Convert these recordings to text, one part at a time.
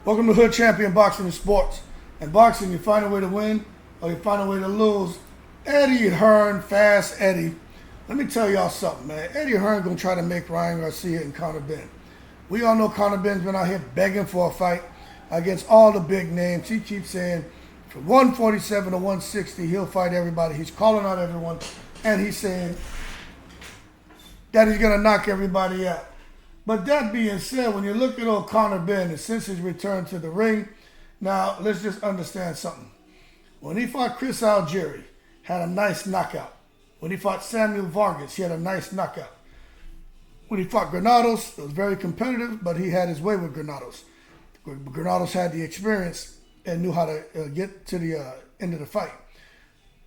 Welcome to Hood Champion Boxing and Sports. In boxing, you find a way to win or you find a way to lose. Eddie Hearn, Fast Eddie. Let me tell y'all something, man. Eddie Hearn gonna try to make Ryan Garcia and Conor Benn. We all know Conor Benn's been out here begging for a fight against all the big names. He keeps saying from 147 to 160, he'll fight everybody. He's calling out everyone, and he's saying that he's gonna knock everybody out. But that being said, when you look at old Conor Benn, and since his return to the ring, now let's just understand something. When he fought Chris Algieri, had a nice knockout. When he fought Samuel Vargas, he had a nice knockout. When he fought Granados, it was very competitive, but he had his way with Granados. Granados had the experience and knew how to get to the end of the fight.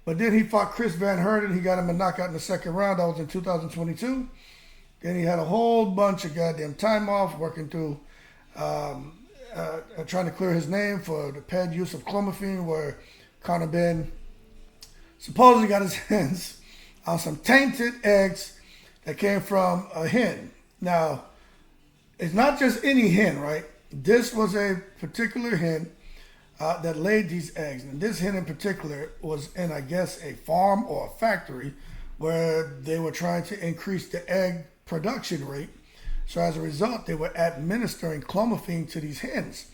But then he fought Chris Van Herden. He got him a knockout in the second round. That was in 2022. Then he had a whole bunch of goddamn time off, working through, trying to clear his name for the bad use of clomiphene, where Conor Benn supposedly got his hands on some tainted eggs that came from a hen. Now, it's not just any hen, right? This was a particular hen that laid these eggs. And this hen in particular was in, I guess, a farm or a factory where they were trying to increase the egg production rate. So as a result, they were administering clomiphene to these hens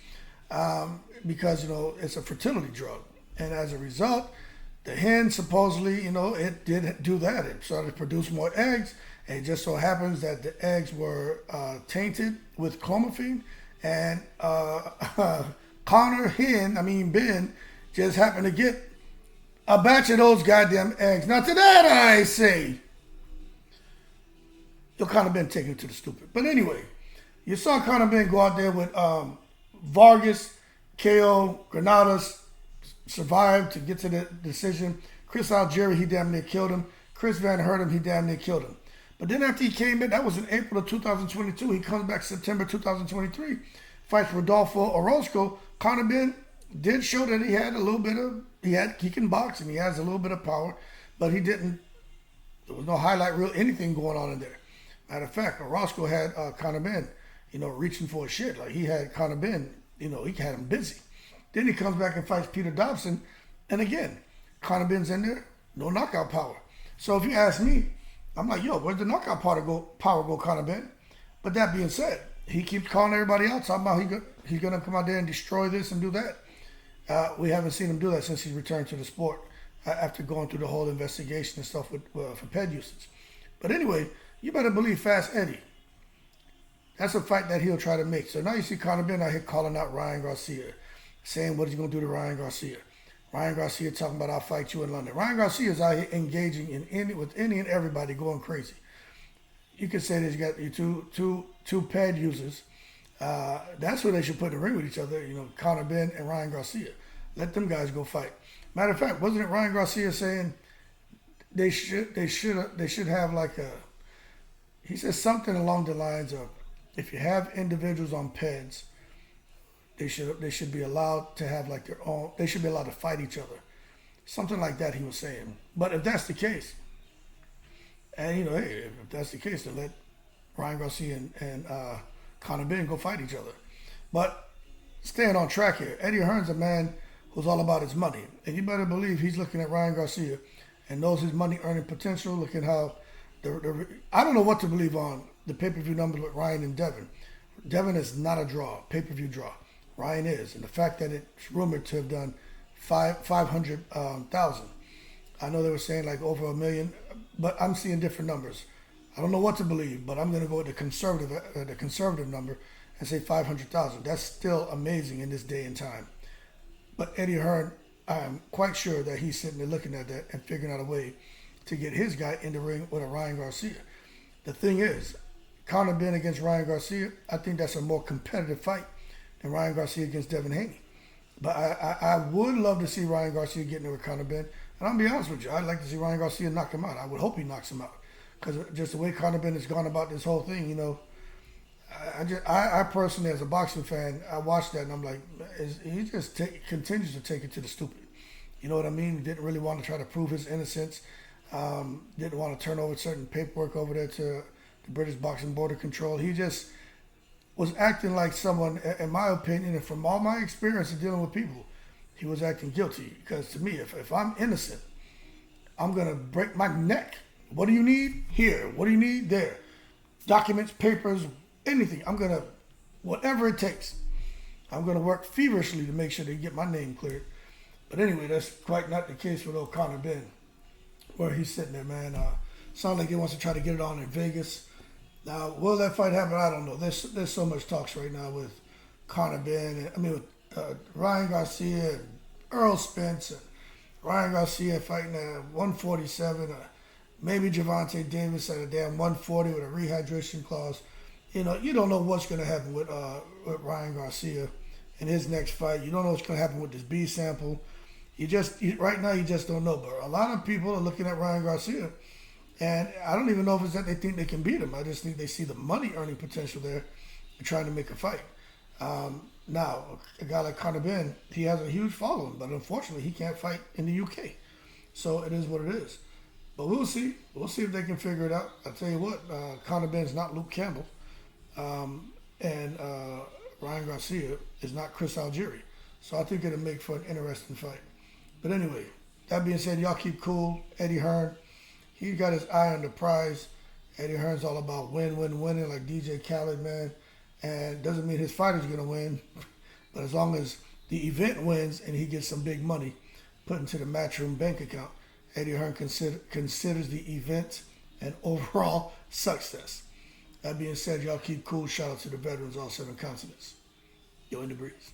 because, it's a fertility drug. And as a result, the hen supposedly, it did do that. It started to produce more eggs. And it just so happens that the eggs were tainted with clomiphene. And Benn just happened to get a batch of those goddamn eggs. Now to that I say, you'll kind of been taken to the stupid. But anyway, you saw Conor Benn go out there with Vargas, KO, Granados, survived to get to the decision. Chris Algieri, he damn near killed him. Chris Van Herden, he damn near killed him. But then after he came in, that was in April of 2022. He comes back September 2023, fights Rodolfo Orozco. Conor Benn did show that he had a little bit of, he can box and he has a little bit of power, but there was no highlight reel, anything going on in there. Matter of fact, Orozco had Conor Benn, reaching for a shit. Like he had Conor Benn, he had him busy. Then he comes back and fights Peter Dobson. And again, Conor Benn's in there, no knockout power. So if you ask me, I'm like, where's the knockout power go, Conor Benn? But that being said, he keeps calling everybody out, talking about he's going to come out there and destroy this and do that. We haven't seen him do that since he's returned to the sport after going through the whole investigation and stuff for ped usage. But anyway, you better believe Fast Eddie. That's a fight that he'll try to make. So now you see Conor Benn out here calling out Ryan Garcia, saying what he's going to do to Ryan Garcia. Ryan Garcia talking about, I'll fight you in London. Ryan Garcia is out here engaging with any and everybody, going crazy. You could say that you got your two pad users. That's who they should put in the ring with each other, Conor Benn and Ryan Garcia. Let them guys go fight. Matter of fact, wasn't it Ryan Garcia saying they should have he said something along the lines of, if you have individuals on peds, they should be allowed to have their own, they should be allowed to fight each other. Something like that he was saying. But if that's the case, and hey, if that's the case, then let Ryan Garcia and Conor Benn go fight each other. But staying on track here, Eddie Hearn's a man who's all about his money. And you better believe he's looking at Ryan Garcia and knows his money earning potential. Look at how I don't know what to believe on the pay-per-view numbers with Ryan and Devin. Devin is not a draw, pay-per-view draw. Ryan is. And the fact that it's rumored to have done 500,000. I know they were saying over 1 million, but I'm seeing different numbers. I don't know what to believe, but I'm going to go with the conservative number and say 500,000. That's still amazing in this day and time. But Eddie Hearn, I'm quite sure that he's sitting there looking at that and figuring out a way to get his guy in the ring with a Ryan Garcia. The thing is, Conor Benn against Ryan Garcia, I think that's a more competitive fight than Ryan Garcia against Devin Haney. But I would love to see Ryan Garcia getting with Conor Benn. And I'll be honest with you, I'd like to see Ryan Garcia knock him out. I would hope he knocks him out. Because just the way Conor Benn has gone about this whole thing, I personally, as a boxing fan, I watched that and I'm like, he just continues to take it to the stupid. You know what I mean? He didn't really want to try to prove his innocence. Didn't want to turn over certain paperwork over there to the British Boxing Board of Control. He just was acting like someone, in my opinion, and from all my experience in dealing with people, he was acting guilty. Because to me, if I'm innocent, I'm going to break my neck. What do you need? Here. What do you need? There. Documents, papers, anything. I'm going to, whatever it takes, I'm going to work feverishly to make sure they get my name cleared. But anyway, that's quite not the case with old Conor Benn, where he's sitting there, man. Sounds like he wants to try to get it on in Vegas. Now, will that fight happen? I don't know. There's so much talks right now with Conor Benn. With Ryan Garcia and Earl Spence and Ryan Garcia fighting at 147. Maybe Gervonta Davis at a damn 140 with a rehydration clause. You know, you don't know what's going to happen with Ryan Garcia in his next fight. You don't know what's going to happen with this B sample. Right now, you just don't know. But a lot of people are looking at Ryan Garcia, and I don't even know if it's that they think they can beat him. I just think they see the money earning potential there and trying to make a fight. Now, a guy like Conor Benn, he has a huge following, but unfortunately, he can't fight in the UK. So it is what it is. But we'll see. We'll see if they can figure it out. I'll tell you what, Conor Benn's not Luke Campbell. And Ryan Garcia is not Chris Algieri. So I think it'll make for an interesting fight. But anyway, that being said, y'all keep cool. Eddie Hearn, he got his eye on the prize. Eddie Hearn's all about winning like DJ Khaled, man. And doesn't mean his fighter's going to win. But as long as the event wins and he gets some big money put into the Matchroom bank account, Eddie Hearn considers the event an overall success. That being said, y'all keep cool. Shout out to the veterans, all 7 continents. Yo, in the breeze.